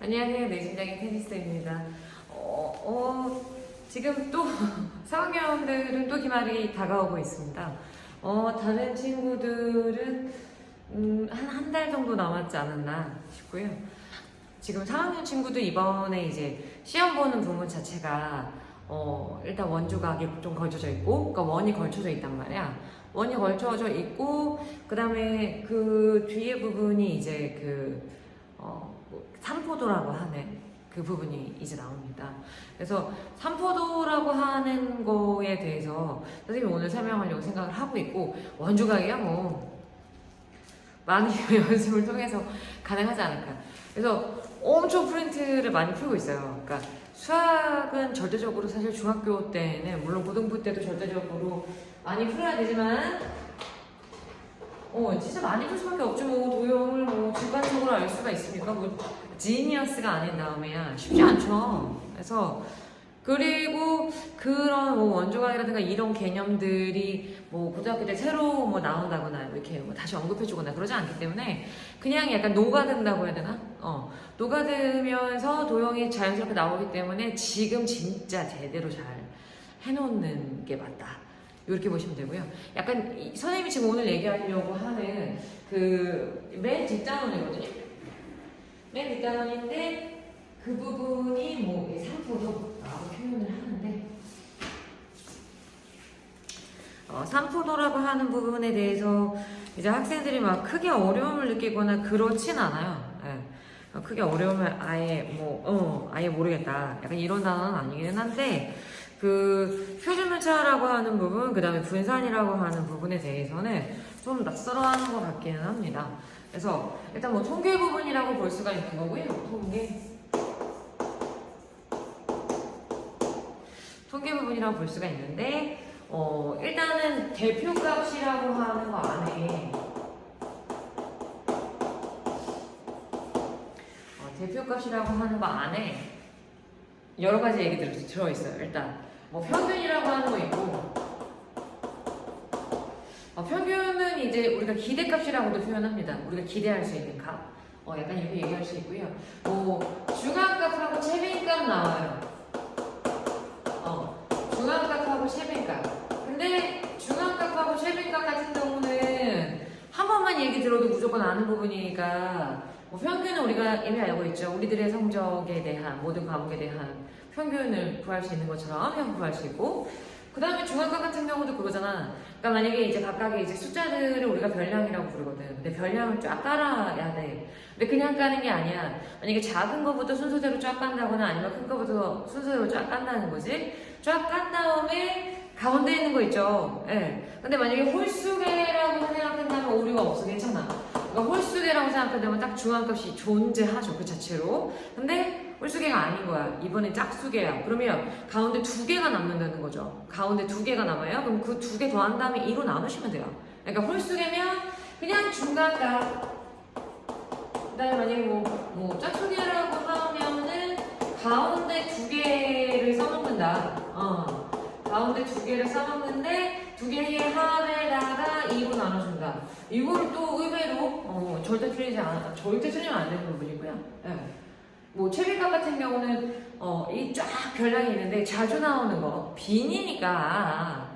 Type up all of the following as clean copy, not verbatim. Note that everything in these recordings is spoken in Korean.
안녕하세요. 내신장의 테니스입니다. 지금 또 4학년들은 또 기말이 다가오고 있습니다. 다른 친구들은 한 달 정도 남았지 않았나 싶고요. 지금 3학년 친구도 이번에 이제 시험 보는 부분 자체가 일단 원주각이 좀 걸쳐져 있고, 그러니까 원이 걸쳐져 있단 말이야. 원이 걸쳐져 있고, 그 다음에 그 뒤에 부분이 이제 삼포도라고 하는 그 부분이 이제 나옵니다. 그래서 삼포도라고 하는 거에 대해서 선생님이 오늘 설명하려고 생각을 하고 있고, 원주각이야 뭐 많은 연습을 통해서 가능하지 않을까. 그래서 엄청 프린트를 많이 풀고 있어요. 그러니까 수학은 절대적으로 사실 중학교 때는, 물론 고등부 때도 절대적으로 많이 풀어야 되지만 진짜 많이 풀 수밖에 없지. 뭐 도형을 뭐 주관적으로 알 수가 있습니까? 뭐 지니어스가 아닌 다음에야 쉽지 않죠. 그리고 그런 뭐 원조각이라든가 이런 개념들이 뭐 고등학교 때 새로 뭐 나온다거나 이렇게 뭐 다시 언급해주거나 그러지 않기 때문에 그냥 약간 녹아든다고 해야 되나? 녹아들면서 도형이 자연스럽게 나오기 때문에 지금 진짜 제대로 잘 해놓는 게 맞다. 이렇게 보시면 되고요. 약간 선생님이 지금 오늘 얘기하려고 하는 그 맨 뒷단원이거든요. 맨 뒷단원인데 그 부분이 뭐 삼포도라고 표현을 하는데, 삼포도라고 하는 부분에 대해서 이제 학생들이 막 크게 어려움을 느끼거나 그렇진 않아요. 네. 크게 어려움을 아예 모르겠다. 약간 이런 단어는 아니긴 한데, 그 표준문자라고 하는 부분, 그 다음에 분산이라고 하는 부분에 대해서는 좀 낯설어하는 것 같기는 합니다. 그래서 일단 뭐 통계 부분이라고 볼 수가 있는 거고요. 통계 부분이라고 볼 수가 있는데, 일단은 대표값이라고 하는 거 안에 대표값이라고 하는 거 안에 여러 가지 얘기들이 들어있어요. 일단 뭐 평균이라고 하는 거 있고, 평균은 이제 우리가 기대값이라고도 표현합니다. 우리가 기대할 수 있는 값. 약간 이렇게 얘기할 수 있고요. 뭐 중앙값하고 최빈값 나와요. 중앙값하고 최빈값. 근데 중앙값하고 최빈값 같은 경우는 한 번만 얘기 들어도 무조건 아는 부분이니까, 뭐 평균은 우리가 이미 알고 있죠. 우리들의 성적에 대한, 모든 과목에 대한 평균을 구할 수 있는 것처럼 구할 수 있고, 그 다음에 중앙값 같은 경우도 그거잖아. 그러니까 만약에 이제 각각의 이제 숫자들을 우리가 별량이라고 부르거든. 근데 별량을 쫙 깔아야 돼. 근데 그냥 까는 게 아니야. 만약에 작은 거부터 순서대로 쫙 깐다거나 아니면 큰 거부터 순서대로 쫙 깐다는 거지. 쫙 깐 다음에 가운데 있는 거 있죠. 예. 근데 만약에 홀수계라고 생각한다면 오류가 없어. 괜찮아. 그러니까 홀수계라고 생각한다면 딱 중앙값이 존재하죠. 그 자체로. 근데 홀수계가 아닌 거야. 이번엔 짝수계야. 그러면 가운데 두 개가 남는다는 거죠. 가운데 두 개가 남아요. 그럼 그 두 개 더한 다음에 2로 나누시면 돼요. 그러니까 홀수계면 그냥 중간값. 그 다음에 만약에 뭐 짝수계라고 하면은 가운데 두 개를 써먹는다. 가운데 두 개를 써먹는데 두 개의 합에다가 2로 나눠준다. 이거를 또 의외로 절대 틀리면 안 되는 부분이고요. 네. 뭐 최빈값 같은 경우는 이 쫙 별량이 있는데 자주 나오는 거 빈이니까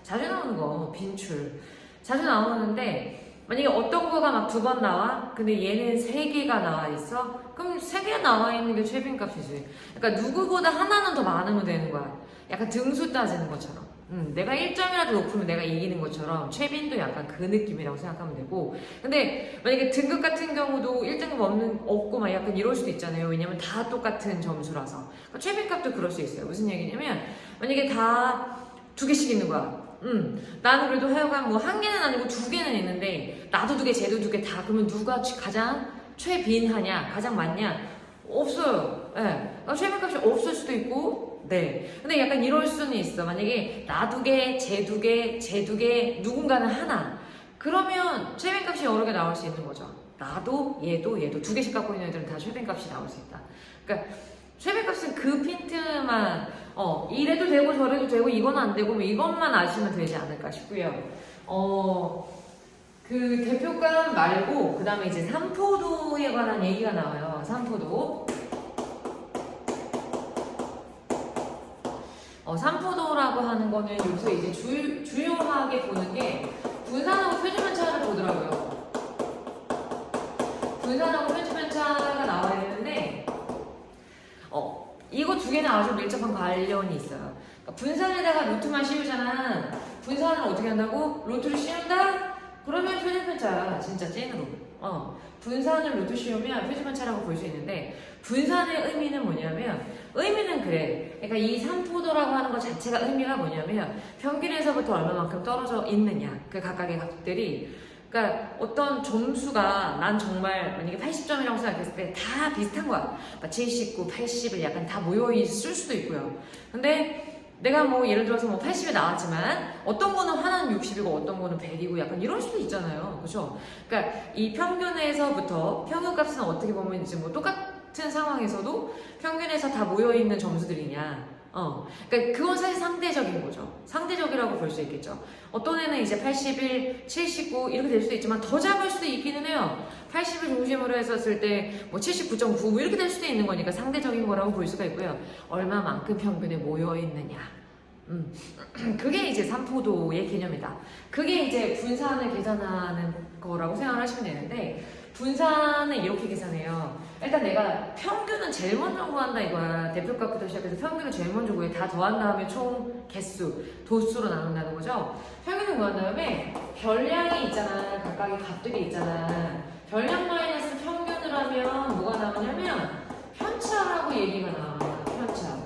자주 나오는 거 빈출 자주 나오는데, 만약에 어떤 거가 막 두 번 나와? 근데 얘는 세 개가 나와 있어? 그럼 세 개 나와 있는 게 최빈값이지. 그러니까 누구보다 하나는 더 많으면 되는 거야. 약간 등수 따지는 것처럼. 내가 1점이라도 높으면 내가 이기는 것처럼 최빈도 약간 그 느낌이라고 생각하면 되고, 근데 만약에 등급 같은 경우도 1등급 없고 막 약간 이럴 수도 있잖아요. 왜냐면 다 똑같은 점수라서. 그러니까 최빈값도 그럴 수 있어요. 무슨 얘기냐면 만약에 다 두 개씩 있는 거야. 나는 그래도 하여간 뭐 한 개는 아니고 두 개는 있는데, 나도 두 개, 쟤도 두 개 다. 그러면 누가 가장 최빈하냐, 가장 많냐? 없어요. 예. 최빈값이 없을 수도 있고, 네. 근데 약간 이럴 수는 있어. 만약에 나 두 개, 쟤 두 개, 쟤 두 개, 누군가는 하나. 그러면 최빈값이 여러 개 나올 수 있는 거죠. 나도, 얘도 두 개씩 갖고 있는 애들은 다 최빈값이 나올 수 있다. 그러니까 최빈값은 그 핀트만 이래도 되고 저래도 되고 이건 안 되고 뭐 이것만 아시면 되지 않을까 싶고요. 그 대표값 말고 그 다음에 이제 삼포도에 관한 얘기가 나와요. 삼포도. 삼포도라고 하는 거는 여기서 이제 주요하게 보는 게 분산하고 표준편차를 보더라고요. 분산하고 표준편차가 나와야 되는데, 이거 두 개는 아주 밀접한 관련이 있어요. 그러니까 분산에다가 루트만 씌우잖아. 분산을 어떻게 한다고? 루트를 씌운다? 그러면 표준편차야. 진짜 찐으로. 분산을 루트 씌우면 표준편차라고 볼 수 있는데, 분산의 의미는 뭐냐면, 의미는 그래. 그러니까 이 삼포도라고 하는 것 자체가 의미가 뭐냐면, 평균에서부터 얼마만큼 떨어져 있느냐. 그 각각의 값들이. 그러니까 어떤 점수가 난 정말 만약에 80점이라고 생각했을 때 다 비슷한 거야. 79, 80을 약간 다 모여있을 수도 있고요. 근데 내가 뭐 예를 들어서 뭐 80이 나왔지만 어떤 거는 하나는 60이고 어떤 거는 100이고 약간 이럴 수도 있잖아요. 그죠? 그러니까 이 평균에서부터 평균값은 어떻게 보면 이제 뭐 똑같은 상황에서도 평균에서 다 모여있는 점수들이냐. 그러니까 그건 사실 상대적인 거죠. 상대적이라고 볼 수 있겠죠. 어떤 애는 이제 81, 79 이렇게 될 수도 있지만 더 작을 수도 있기는 해요. 80을 중심으로 했었을 때 뭐 79.9 뭐 이렇게 될 수도 있는 거니까 상대적인 거라고 볼 수가 있고요. 얼마만큼 평균에 모여 있느냐. 그게 이제 삼포도의 개념이다. 그게 이제 분산을 계산하는 거라고 생각을 하시면 되는데, 분산은 이렇게 계산해요. 일단 내가 평균은 제일 먼저 구한다 이거야. 대표값부터 시작해서 평균을 제일 먼저 구해. 다 더한 다음에 총 개수, 도수로 나눈다는 거죠. 평균을 구한 다음에 별량이 있잖아. 각각의 값들이 있잖아. 별량 마이너스 평균을 하면 뭐가 나오냐면 편차라고 얘기가 나와요. 편차.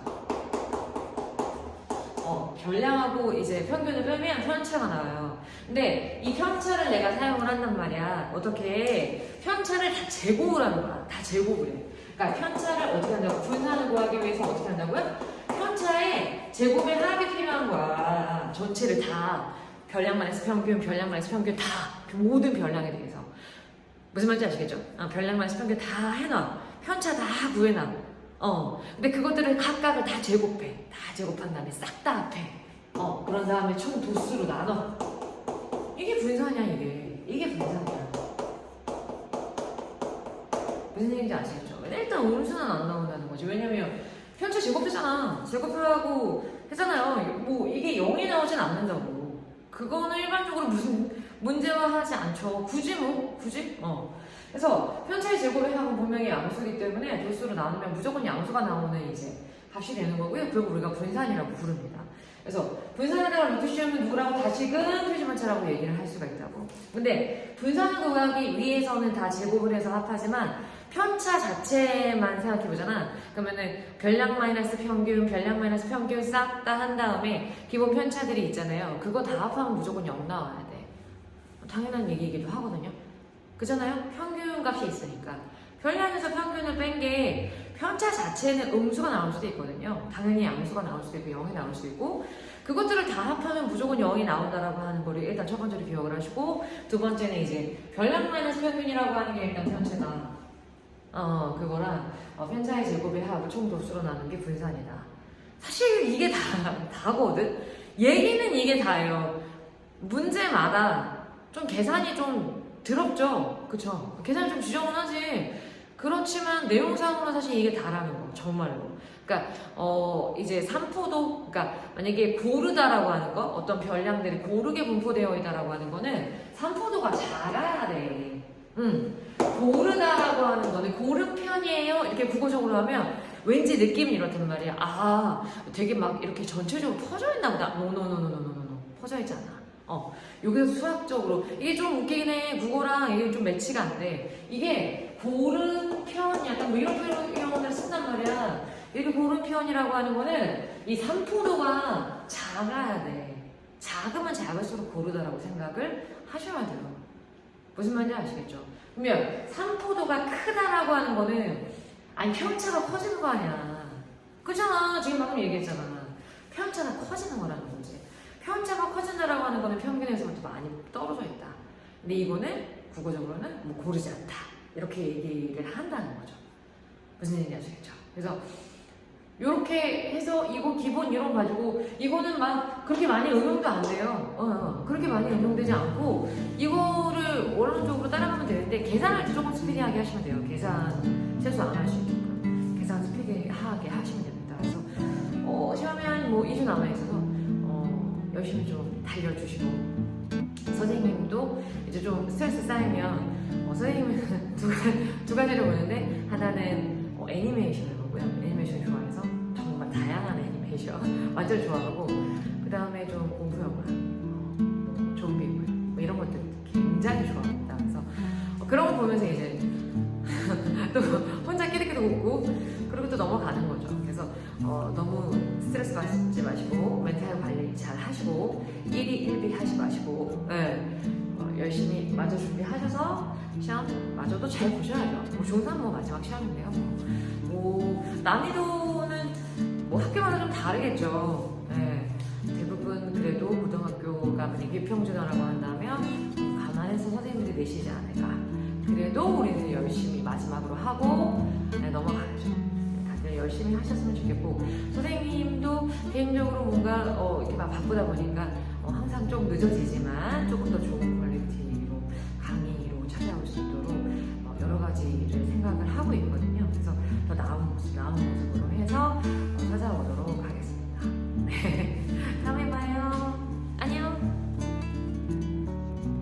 별량하고 이제 평균을 빼면 편차가 나와요. 근데 이 편차를 내가 사용을 한단 말이야. 어떻게? 편차를 다 제곱을 하는 거야. 다 제곱을 해. 그러니까 편차를 어떻게 한다고? 분산을 구하기 위해서 어떻게 한다고요? 편차에 제곱의 합이 필요한 거야. 전체를 다. 별량만 해서 평균, 별량만 해서 평균 다. 모든 별량에 대해서. 무슨 말인지 아시겠죠? 별량만 해서 평균 다 해놔. 편차 다 구해놔. 근데 그것들을 각각을 다 제곱해. 다 제곱한 다음에 싹 다 합해. 그런 다음에 총 도수로 나눠. 이게 분산이야, 이게. 이게 분산이야. 무슨 얘기인지 아시겠죠? 일단 음수는 안 나온다는 거지. 왜냐면 편차 제곱했잖아. 제곱하고 했잖아요. 뭐 이게 0이 나오진 않는다고. 그거는 일반적으로 무슨 문제화하지 않죠. 굳이 뭐? 굳이? 그래서 편차의 제곱의 합은 분명히 양수이기 때문에 도수로 나누면 무조건 양수가 나오는 이제 값이 되는 거고요. 그걸 우리가 분산이라고 부릅니다. 그래서 분산에다가 루트 씌우면 누구라고 다시금 표준편차라고 얘기를 할 수가 있다고. 근데 분산을 구하기 위해서는 다 제곱을 해서 합하지만 편차 자체만 생각해 보잖아. 그러면은 별량 마이너스 평균, 별량 마이너스 평균 싹 다 한 다음에 기본 편차들이 있잖아요. 그거 다 합하면 무조건 0 나와야 돼. 당연한 얘기이기도 하거든요. 그잖아요? 평균 값이 있으니까. 별량에서 평균을 뺀 게 편차 자체는 음수가 나올 수도 있거든요. 당연히 양수가 나올 수도 있고 0이 나올 수도 있고, 그것들을 다 합하면 무조건 0이 나온다라고 하는 거를 일단 첫 번째로 기억을 하시고, 두 번째는 이제 별량 마이너스 평균이라고 하는 게 일단 편차다. 그거랑 편차의 제곱의 합을 총 도수로 나눈 게 분산이다. 사실 이게 다거든. 얘기는 이게 다예요. 문제마다 좀 계산이 좀 더럽죠? 그쵸? 계산이 좀 지저분하지. 그렇지만 내용상으로는 사실 이게 다라는 거, 정말로. 그러니까 이제 삼포도, 그러니까 만약에 고르다라고 하는 거, 어떤 별량들이 고르게 분포되어 있다라고 하는 거는 삼포도가 작아야 돼. 고르다라고 하는 거는 고른 편이에요. 이렇게 국어적으로 하면 왠지 느낌이 이렇단 말이야. 되게 막 이렇게 전체적으로 퍼져 있나 보다. 노노노노노노노. 퍼져 있지 않아. 여기서 수학적으로 이게 좀 웃기긴 해. 국어랑 이게 좀 매치가 안 돼. 이게 고른 편, 약간 뭐 이런 표현을 쓴단 말이야. 이렇게 고른 편이라고 하는 거는 이 삼포도가 작아야 돼. 작으면 작을수록 고르다라고 생각을 하셔야 돼요. 무슨 말인지 아시겠죠? 그러면 삼포도가 크다라고 하는 거는 아니 편차가 커지는 거 아니야. 그잖아. 지금 방금 얘기했잖아. 편차가 커지는 거라는 거지. 편차가 커진다라고 하는 거는 평균에서부터 많이 떨어져 있다. 근데 이거는 국어적으로는 뭐 고르지 않다. 이렇게 얘기를 한다는 거죠. 무슨 얘기인지 아시겠죠? 그래서 이렇게 해서 이거 기본 이론 가지고 이거는 막 그렇게 많이 응용도 안 돼요. 그렇게 많이 응용되지 않고 이거를 원론적으로 따라가면 되는데 계산할 때 조금 스피디하게 하시면 돼요. 계산 실수 안 할 수 있으니까 계산 스피디하게 하시면 됩니다. 그래서 시험이 한 뭐 2주 남아 있어서 열심히 좀 달려주시고 선생님도 이제 좀 스트레스 쌓이면 선생님은 두 가지를 보는데 하나는 애니메이션을 보고요. 애니메이션 좋아해서 정말 다양한 애니메이션 완전 좋아하고 그 다음에 좀 공포 영화, 뭐 좀비물 뭐 이런 것들 굉장히 좋아합니다. 그래서 그런 거 보면서 이제 또 혼자 끼리끼리 웃고 그리고 또 넘어가는 거죠. 그래서 너무 스트레스 받지 마시고 멘탈 관리 잘 하시고 1위 1비 하지 마시고 열심히 마저 준비하셔서 시험 마저도 잘 보셔야죠. 뭐 중3 뭐 마지막 시험인데요. 뭐 난이도는 뭐 학교마다 좀 다르겠죠. 대부분 그래도 고등학교가 만약에 평준화라고 한다면 감안해서 선생님들이 내시지 않을까. 그래도 우리는 열심히 마지막으로 하고 넘어가야죠. 다들 열심히 하셨으면 좋겠고 선생님도 개인적으로 뭔가 이렇게 막 바쁘다 보니까 항상 좀 늦어지지만 조금 더 좋은 퀄리티로 강의로 찾아올 수 있도록